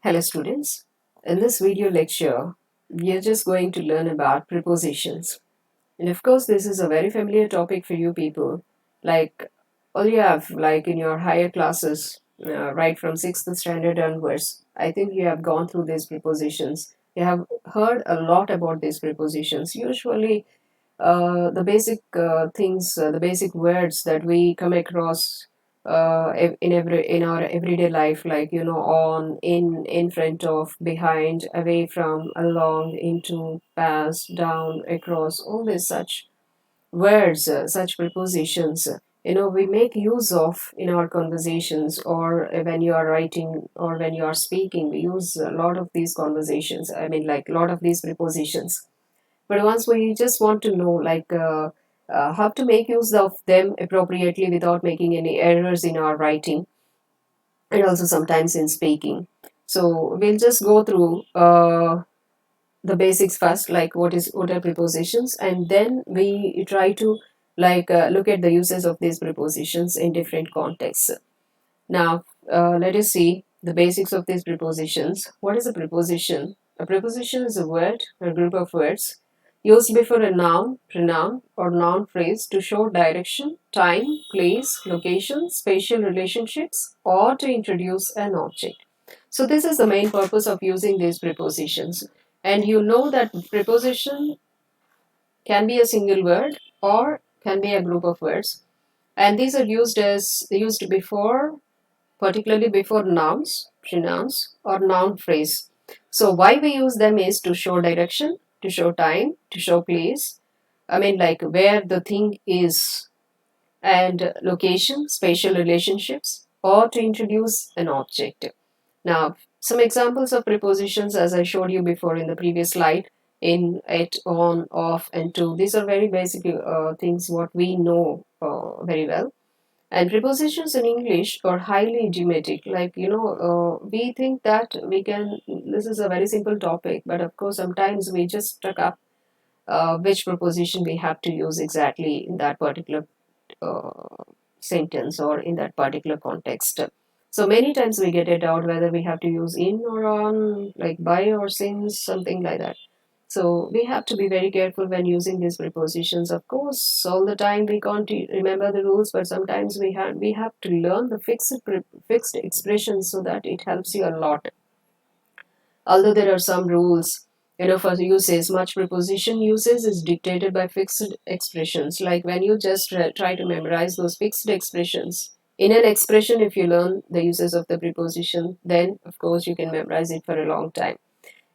Hello students, in this video lecture we are just going to learn about prepositions, and of course this is a very familiar topic for you people, like all you have like in your higher classes, right from 6th standard onwards. I think you have gone through these prepositions, you have heard a lot about these prepositions. Usually the basic things, the basic words that we come across in our everyday life, like on, in front of, behind, away from, along, into, past, down, across, all these such words, such prepositions. We make use of in our conversations, or when you are writing or when you are speaking. We use a lot of these conversations. I mean, like a lot of these prepositions, but once we just want to know how to make use of them appropriately without making any errors in our writing and also sometimes in speaking. So we'll just go through the basics first, like what are prepositions, and then we try to look at the uses of these prepositions in different contexts. Now let us see the basics of these prepositions. What is a preposition? A preposition is a word, a group of words used before a noun, pronoun, or noun phrase to show direction, time, place, location, spatial relationships, or to introduce an object. So this is the main purpose of using these prepositions. And you know that preposition can be a single word or can be a group of words. And these are used before, particularly before nouns, pronouns, or noun phrase. So why we use them is to show direction, to show time, to show place. I mean, like where the thing is, and location, spatial relationships, or to introduce an object. Now, some examples of prepositions, as I showed you before in the previous slide, in, at, on, off, and to. These are very basic things what we know very well. And prepositions in English are highly idiomatic. We think that we can, this is a very simple topic, but of course, sometimes we just stuck up which preposition we have to use exactly in that particular uh, sentence or in that particular context. So many times we get it out whether we have to use in or on, like by or since, something like that. So we have to be very careful when using these prepositions. Of course, all the time we can't remember the rules, but sometimes we have to learn the fixed expressions so that it helps you a lot. Although there are some rules, for uses, much preposition uses is dictated by fixed expressions. Like when you just try to memorize those fixed expressions. In an expression, if you learn the uses of the preposition, then of course you can memorize it for a long time.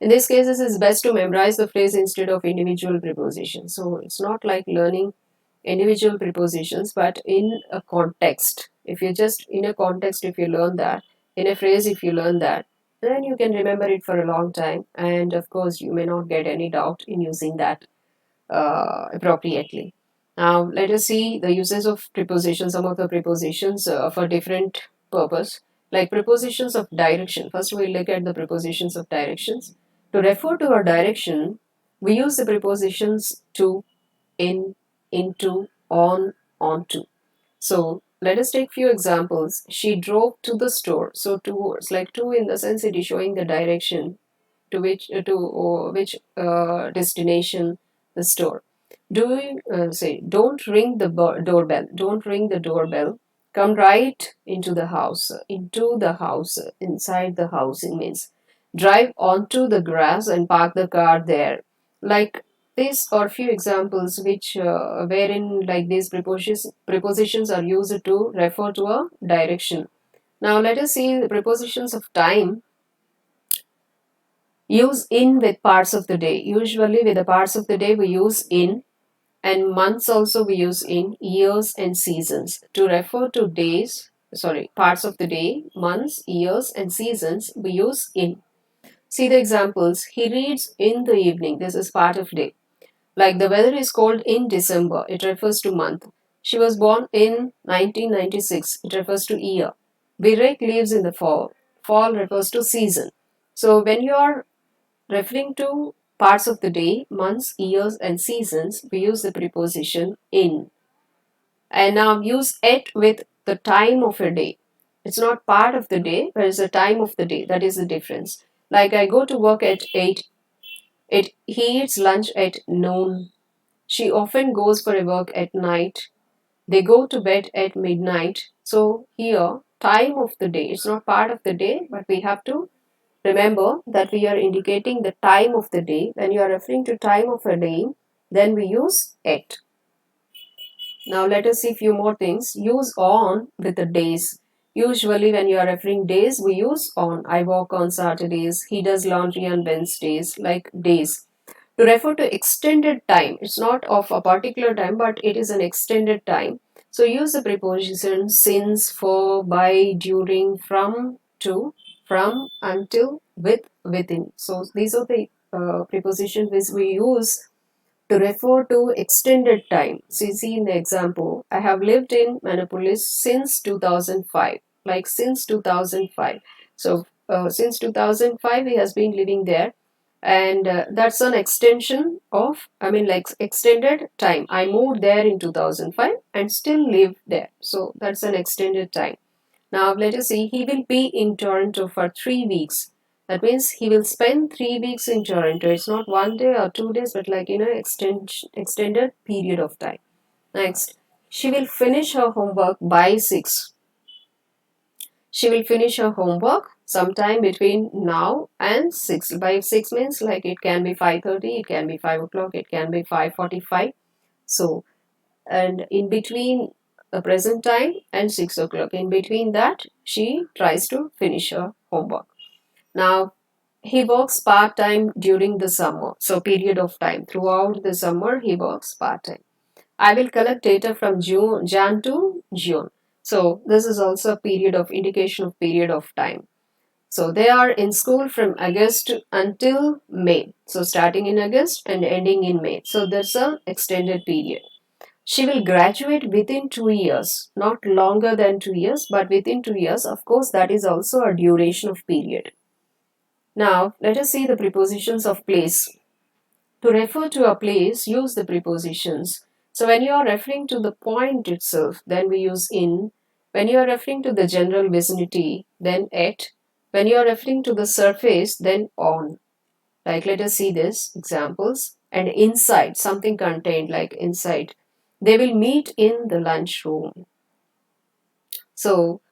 In these cases, it's best to memorize the phrase instead of individual prepositions. So it's not like learning individual prepositions, but in a context. If you just in a context, if you learn that, in a phrase, if you learn that, then you can remember it for a long time. And of course, you may not get any doubt in using that appropriately. Now, let us see the uses of prepositions, some of the prepositions for different purpose, like prepositions of direction. First, we'll look at the prepositions of directions. To refer to a direction, we use the prepositions to, in, into, on, onto. So let us take few examples. She drove to the store. So two words, like to in the sense it is showing the direction to which destination the store. Do we say don't ring the doorbell? Don't ring the doorbell. Come right into the house. Into the house. Inside the house. It means drive onto the grass and park the car there. Like these are few examples which wherein like these prepositions are used to refer to a direction. Now let us see the prepositions of time. Use in with parts of the day. Usually with the parts of the day we use in, and months also we use in, years and seasons. To refer to parts of the day, months, years and seasons, we use in. See the examples. He reads in the evening. This is part of day. Like the weather is cold in December. It refers to month. She was born in 1996. It refers to year. We rake leaves in the fall. Fall refers to season. So when you are referring to parts of the day, months, years, and seasons, we use the preposition in. And now use at with the time of a day. It's not part of the day, but it's the time of the day. That is the difference. Like I go to work at 8. He eats lunch at noon. She often goes for a walk at night. They go to bed at midnight. So here, time of the day, it's not part of the day, but we have to remember that we are indicating the time of the day. When you are referring to time of a day, then we use at. Now let us see few more things. Use on with the days. Usually when you are referring days, we use on. I walk on Saturdays. He does laundry on Wednesdays, like days. To refer to extended time, it's not of a particular time, but it is an extended time. So use the preposition since, for, by, during, from, to, from, until, with, within. So these are the prepositions which we use to refer to extended time. So you see in the example, I have lived in Manopolis since 2005. Like since 2005. So since 2005 he has been living there, and that's an extension of, I mean, like extended time. I moved there in 2005 and still live there. So that's an extended time. Now let us see, he will be in Toronto for 3 weeks. That means he will spend 3 weeks in Toronto. It's not 1 day or 2 days, but like, extended period of time. Next, she will finish her homework by 6. She will finish her homework sometime between now and 6. By 6 means like it can be 5:30, it can be 5 o'clock, it can be 5:45. So, and in between the present time and 6 o'clock, in between that, she tries to finish her homework. Now, he works part time during the summer. So, period of time. Throughout the summer, he works part time. I will collect data from Jan to June. So this is also a period of indication of period of time. So they are in school from August until May. So starting in August and ending in May. So that's an extended period. She will graduate within 2 years, not longer than 2 years, but within 2 years. Of course, that is also a duration of period. Now, let us see the prepositions of place. To refer to a place, use the prepositions. So when you are referring to the point itself, then we use in. When you are referring to the general vicinity, then at. When you are referring to the surface, then on. Like let us see this examples. And inside, something contained like inside. They will meet in the lunchroom. So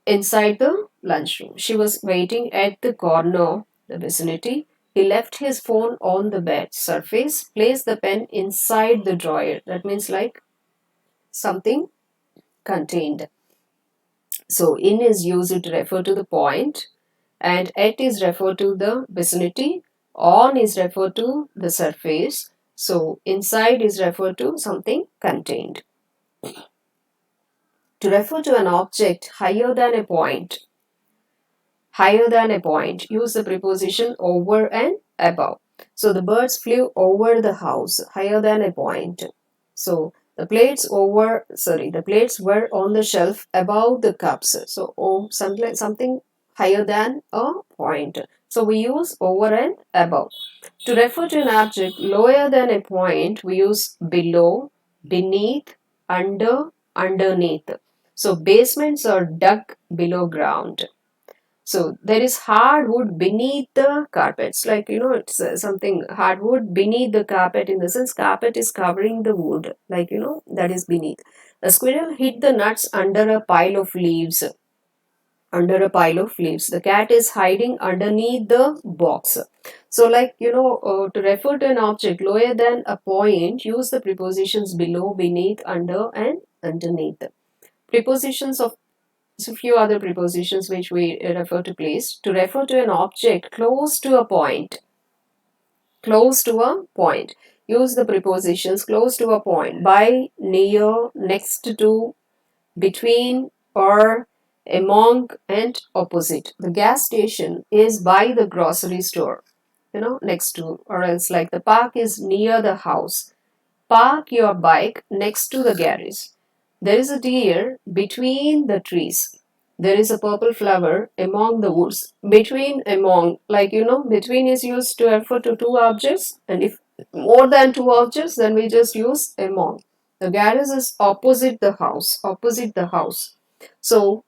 inside the lunchroom, she was waiting at the corner, the vicinity. He left his phone on the bed surface, placed the pen inside the drawer. That means like something contained. So in is used to refer to the point, and at is referred to the vicinity, on is referred to the surface. So inside is referred to something contained. To refer to an object higher than a point, use the preposition over and above. So the birds flew over the house, higher than a point. So the plates were on the shelf above the cups. So something higher than a point. So we use over and above. To refer to an object lower than a point, we use below, beneath, under, underneath. So basements are dug below ground. So there is hardwood beneath the carpets. Like, it's something hardwood beneath the carpet, in the sense carpet is covering the wood. Like, that is beneath. A squirrel hid the nuts under a pile of leaves. Under a pile of leaves. The cat is hiding underneath the box. So like, to refer to an object lower than a point, use the prepositions below, beneath, under and underneath. Prepositions of So few other prepositions which we refer to place. To refer to an object close to a point. Close to a point. Use the prepositions close to a point. By, near, next to, between, or, among, and opposite. The gas station is by the grocery store. Next to, or else like the park is near the house. Park your bike next to the garage. There is a deer between the trees. There is a purple flower among the woods. Between, among, like between is used to refer to two objects, and if more than two objects, then we just use among. The garage is opposite the house. Opposite the house. So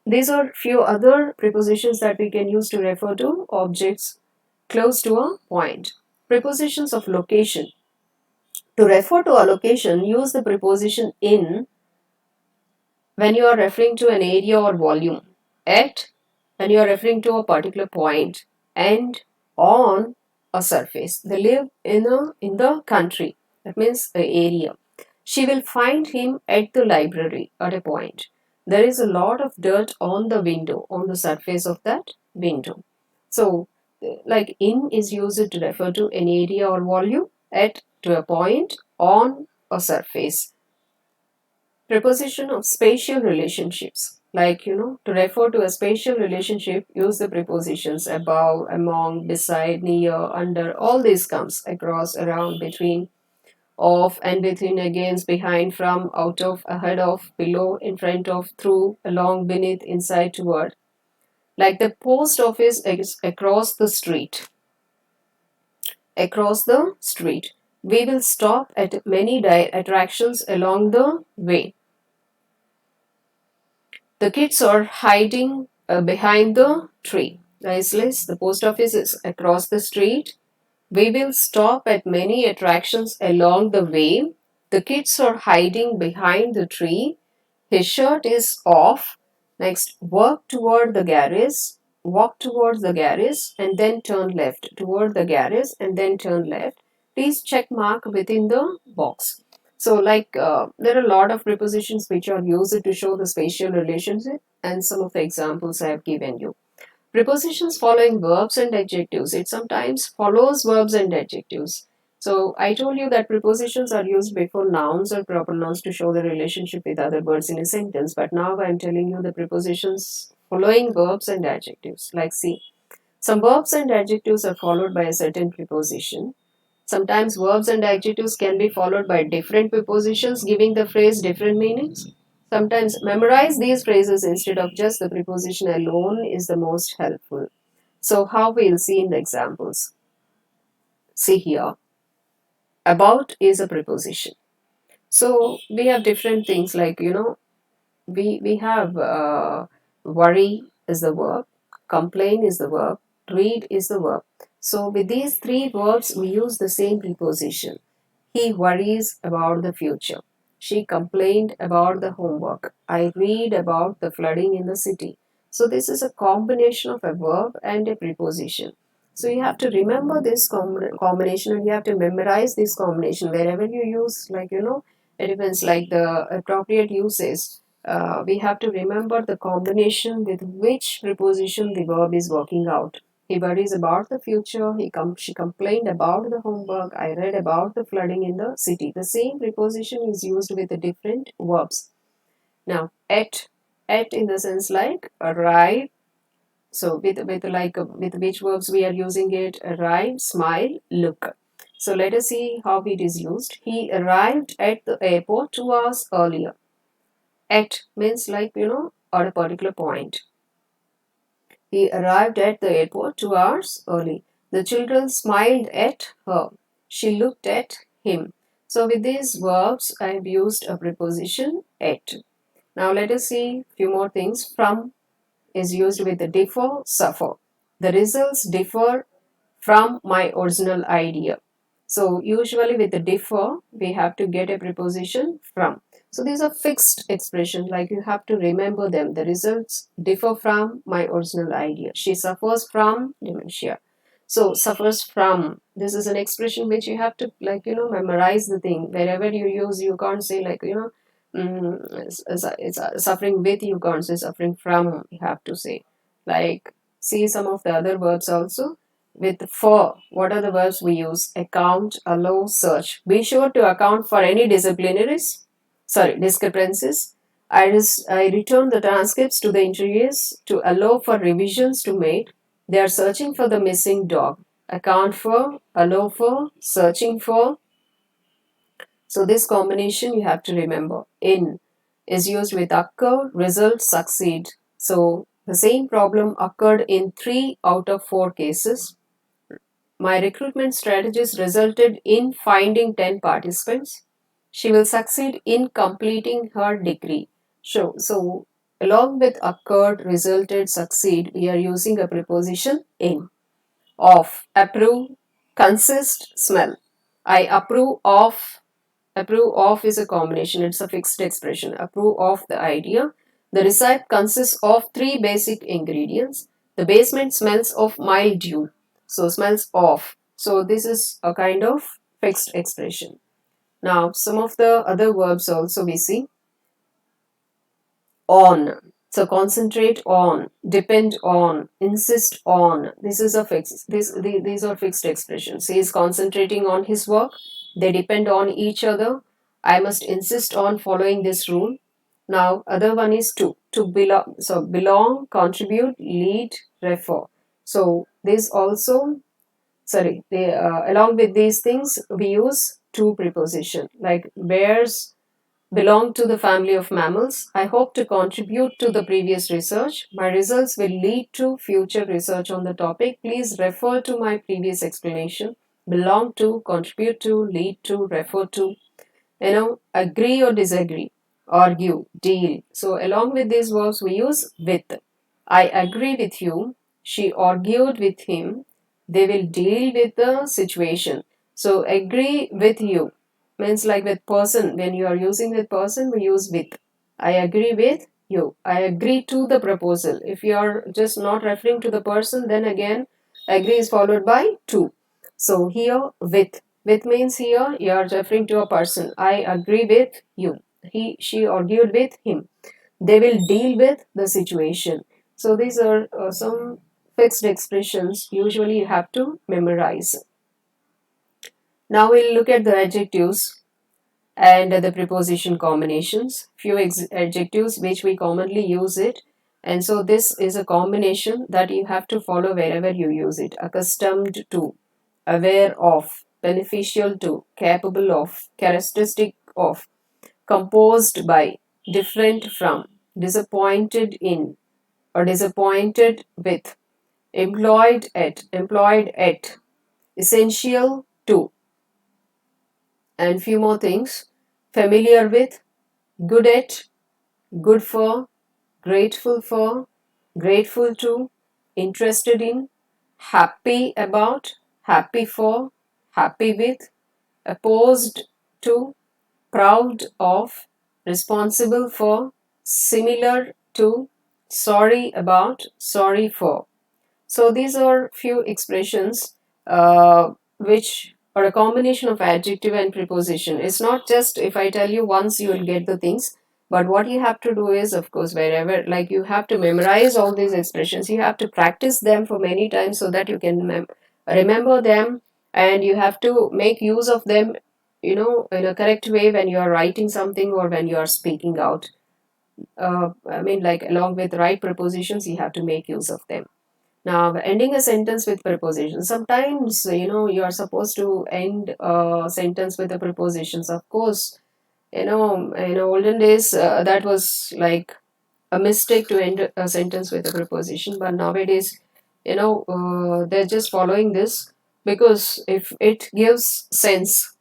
These are few other prepositions that we can use to refer to objects close to a point. Prepositions of location. To refer to a location, use the preposition in when you are referring to an area or volume, at when you are referring to a particular point, and on a surface. They live in the country. That means the area. She will find him at the library at a point. There is a lot of dirt on the window, on the surface of that window. So, like in is used to refer to an area or volume, at to a point, on a surface. Preposition of spatial relationships. Like, to refer to a spatial relationship, use the prepositions above, among, beside, near, under. All this comes across, around, between, of, and within, against, behind, from, out of, ahead of, below, in front of, through, along, beneath, inside, toward. Like the post office is across the street. Across the street. We will stop at many attractions along the way. The kids are hiding behind the tree. Nice. The post office is across the street. We will stop at many attractions along the way. The kids are hiding behind the tree. His shirt is off. Next, walk toward the garage. Walk towards the garage and then turn left. Toward the garage and then turn left. Please check mark within the box. So, there are a lot of prepositions which are used to show the spatial relationship, and some of the examples I have given you. Prepositions following verbs and adjectives. It sometimes follows verbs and adjectives. So I told you that prepositions are used before nouns or proper nouns to show the relationship with other words in a sentence. But now I'm telling you the prepositions following verbs and adjectives. Like see, some verbs and adjectives are followed by a certain preposition. Sometimes verbs and adjectives can be followed by different prepositions, giving the phrase different meanings. Sometimes memorize these phrases instead of just the preposition alone is the most helpful. So, how we'll see in the examples. See here, about is a preposition. So, we have different things like, we have worry is the verb, complain is the verb, read is the verb. So, with these three verbs, we use the same preposition. He worries about the future. She complained about the homework. I read about the flooding in the city. So, this is a combination of a verb and a preposition. So, you have to remember this combination and you have to memorize this combination wherever you use, it depends like the appropriate uses. We have to remember the combination with which preposition the verb is working out. He worries about the future. She complained about the homework. I read about the flooding in the city. The same preposition is used with the different verbs. Now, at in the sense like arrive. So with which verbs we are using it? Arrive, smile, look. So let us see how it is used. He arrived at the airport 2 hours earlier. At means at a particular point. He arrived at the airport 2 hours early. The children smiled at her. She looked at him. So with these verbs, I have used a preposition at. Now let us see few more things. From is used with the differ, suffer. The results differ from my original idea. So usually with the differ, we have to get a preposition from. So these are fixed expressions, like you have to remember them. The results differ from my original idea. She suffers from dementia. So suffers from, this is an expression which you have to memorize the thing. Wherever you use, you can't say it's suffering with, you can't say suffering from, you have to say. Like see some of the other verbs also. With for, what are the verbs we use? Account, allow, search. Be sure to account for any discrepancies. I return the transcripts to the interviews to allow for revisions to make. They are searching for the missing dog. Account for, allow for, searching for. So this combination you have to remember. In is used with occur, result, succeed. So the same problem occurred in 3 out of 4 cases. My recruitment strategies resulted in finding 10 participants. She will succeed in completing her degree. So along with occurred, resulted, succeed, we are using a preposition in. Of, approve, consist, smell. I approve of. Approve of is a combination, it's a fixed expression. Approve of the idea. The recipe consists of three basic ingredients. The basement smells of mildew. So, smells of. So, this is a kind of fixed expression. Now, some of the other verbs also we see. On. So concentrate on, depend on, insist on. This is a fixed. These are fixed expressions. He is concentrating on his work. They depend on each other. I must insist on following this rule. Now, other one is to. To belong. So belong, contribute, lead, refer. So this also. Sorry. They along with these things we use to preposition like bears belong to the family of mammals. I hope to contribute to the previous research. My results will lead to future research on the topic. Please refer to my previous explanation. Belong to, contribute to, lead to, refer to. Agree or disagree, argue, deal. So along with these verbs we use with. I agree with you. She argued with him. They will deal with the situation. So agree with you means like with person. When you are using with person, we use with. I agree with you. I agree to the proposal. If you are just not referring to the person, then again agree is followed by to. So here with. With means here you are referring to a person. I agree with you. She argued with him. They will deal with the situation. So these are some fixed expressions usually you have to memorize. Now we'll look at the adjectives and the preposition combinations. Few adjectives which we commonly use it. And so this is a combination that you have to follow wherever you use it. Accustomed to, aware of, beneficial to, capable of, characteristic of, composed by, different from, disappointed in, or disappointed with, employed at, essential to, and few more things. Familiar with, good at, good for, grateful to, interested in, happy about, happy for, happy with, opposed to, proud of, responsible for, similar to, sorry about, sorry for. So these are few expressions which are a combination of adjective and preposition. It's not just if I tell you once you will get the things, but what you have to do is, of course, wherever, like you have to memorize all these expressions, you have to practice them for many times so that you can remember them, and you have to make use of them, in a correct way when you are writing something or when you are speaking out. Like along with right prepositions, you have to make use of them. Now, ending a sentence with prepositions. Sometimes, you are supposed to end a sentence with the prepositions. Of course, in olden days, that was like a mistake to end a sentence with a preposition. But nowadays, they're just following this because if it gives sense,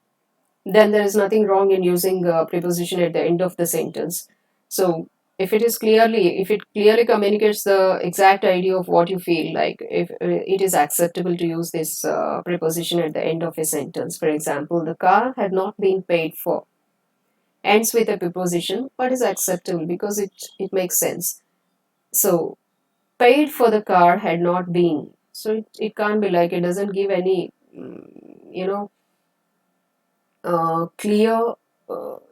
then there is nothing wrong in using a preposition at the end of the sentence. So if it clearly communicates the exact idea of what you feel, like if it is acceptable to use this preposition at the end of a sentence. For example, the car had not been paid for ends with a preposition, but is acceptable because it makes sense. So paid for the car had not been. So it can't be like, it doesn't give any, clear,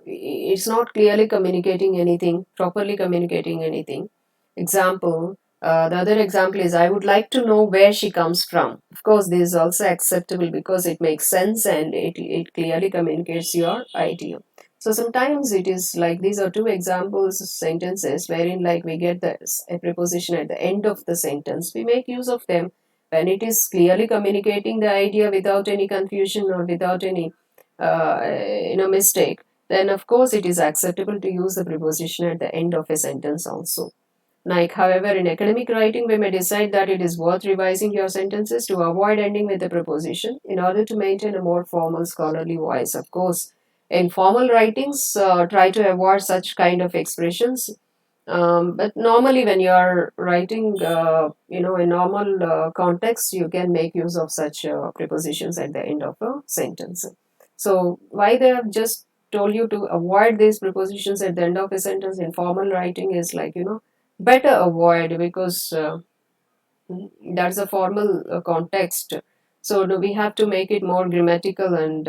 it's not clearly communicating anything, properly communicating anything. Example, the other example is, I would like to know where she comes from. Of course, this is also acceptable because it makes sense and it clearly communicates your idea. So sometimes it is like, these are two examples of sentences wherein like we get a preposition at the end of the sentence. We make use of them when it is clearly communicating the idea without any confusion or without any mistake, then of course it is acceptable to use the preposition at the end of a sentence also. Like, however, in academic writing, we may decide that it is worth revising your sentences to avoid ending with a preposition in order to maintain a more formal scholarly voice. Of course, in formal writings, try to avoid such kind of expressions But normally, when you are writing, in normal context, you can make use of such prepositions at the end of a sentence. So, why they have just told you to avoid these prepositions at the end of a sentence in formal writing is like, better avoid, because that's a formal context. So no, we have to make it more grammatical and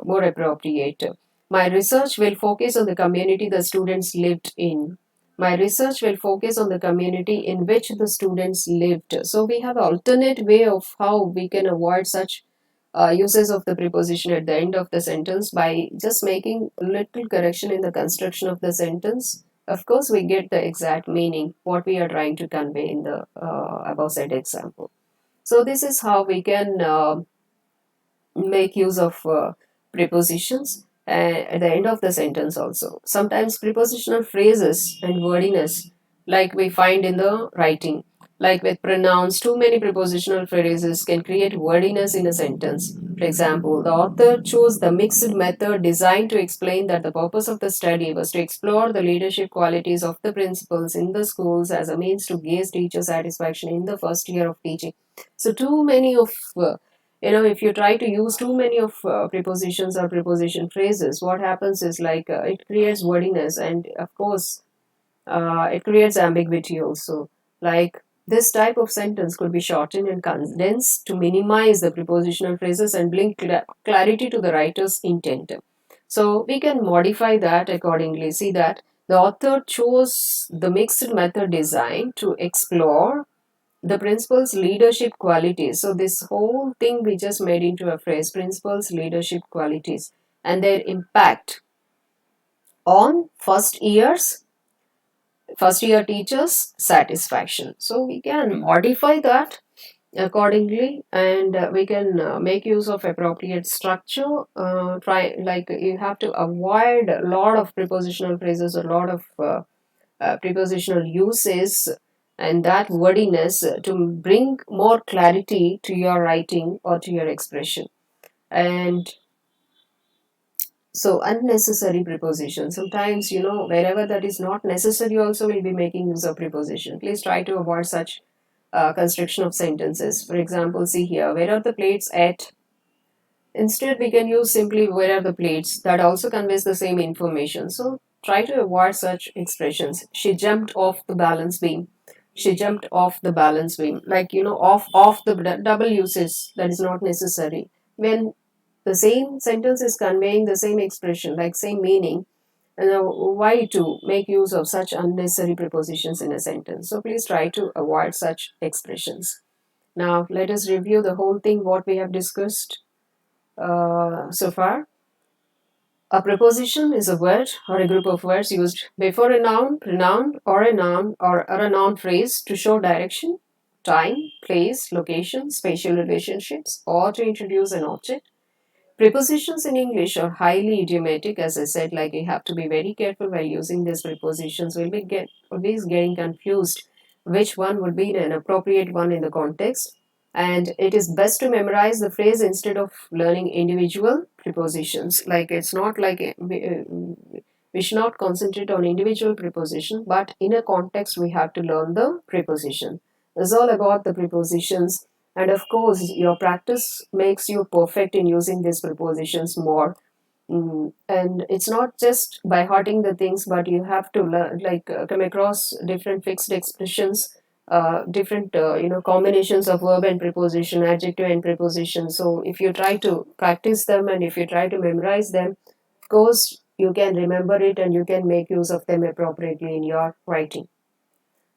more appropriate. My research will focus on the community the students lived in. My research will focus on the community in which the students lived. So we have alternate way of how we can avoid such uses of the preposition at the end of the sentence by just making a little correction in the construction of the sentence. Of course, we get the exact meaning, what we are trying to convey in the above said example. So this is how we can make use of prepositions at the end of the sentence also. Sometimes prepositional phrases and wordiness, like we find in the writing, like with pronouns, too many prepositional phrases can create wordiness in a sentence. For example, the author chose the mixed method designed to explain that the purpose of the study was to explore the leadership qualities of the principals in the schools as a means to gauge teacher satisfaction in the first year of teaching. So, too many of if you try to use too many of prepositions or preposition phrases, what happens is like it creates wordiness, and of course it creates ambiguity also. Like this type of sentence could be shortened and condensed to minimize the prepositional phrases and bring clarity to the writer's intent. So we can modify that accordingly. See that the author chose the mixed method design to explore the principal's leadership qualities. So this whole thing we just made into a phrase, principal's leadership qualities and their impact on first year teachers satisfaction. So we can modify that accordingly, and we can make use of appropriate structure. Try like you have to avoid a lot of prepositional phrases, a lot of prepositional uses, and that wordiness to bring more clarity to your writing or to your expression. And so unnecessary preposition, sometimes wherever that is not necessary also we'll be making use of preposition. Please try to avoid such construction of sentences. For example, see here, where are the plates at? Instead, we can use simply where are the plates. That also conveys the same information. So try to avoid such expressions. She jumped off the balance beam. She jumped off the balance beam. Like, off the double uses. That is not necessary. When the same sentence is conveying the same expression, like same meaning, and why to make use of such unnecessary prepositions in a sentence? So please try to avoid such expressions. Now let us review the whole thing what we have discussed so far. A preposition is a word or a group of words used before a noun, pronoun, or a noun phrase to show direction, time, place, location, spatial relationships, or to introduce an object. Prepositions in English are highly idiomatic, as I said, like you have to be very careful while using these prepositions. We'll be always getting confused which one would be an appropriate one in the context. And it is best to memorize the phrase instead of learning individual prepositions. Like it's not like we should not concentrate on individual preposition, but in a context we have to learn the preposition. It's all about the prepositions, and of course, your practice makes you perfect in using these prepositions more. And it's not just by hearting the things, but you have to learn, like come across different fixed expressions, different combinations of verb and preposition, adjective and preposition. So if you try to practice them and if you try to memorize them, of course you can remember it and you can make use of them appropriately in your writing.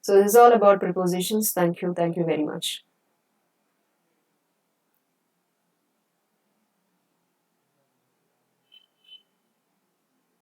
So this is all about prepositions. Thank you very much.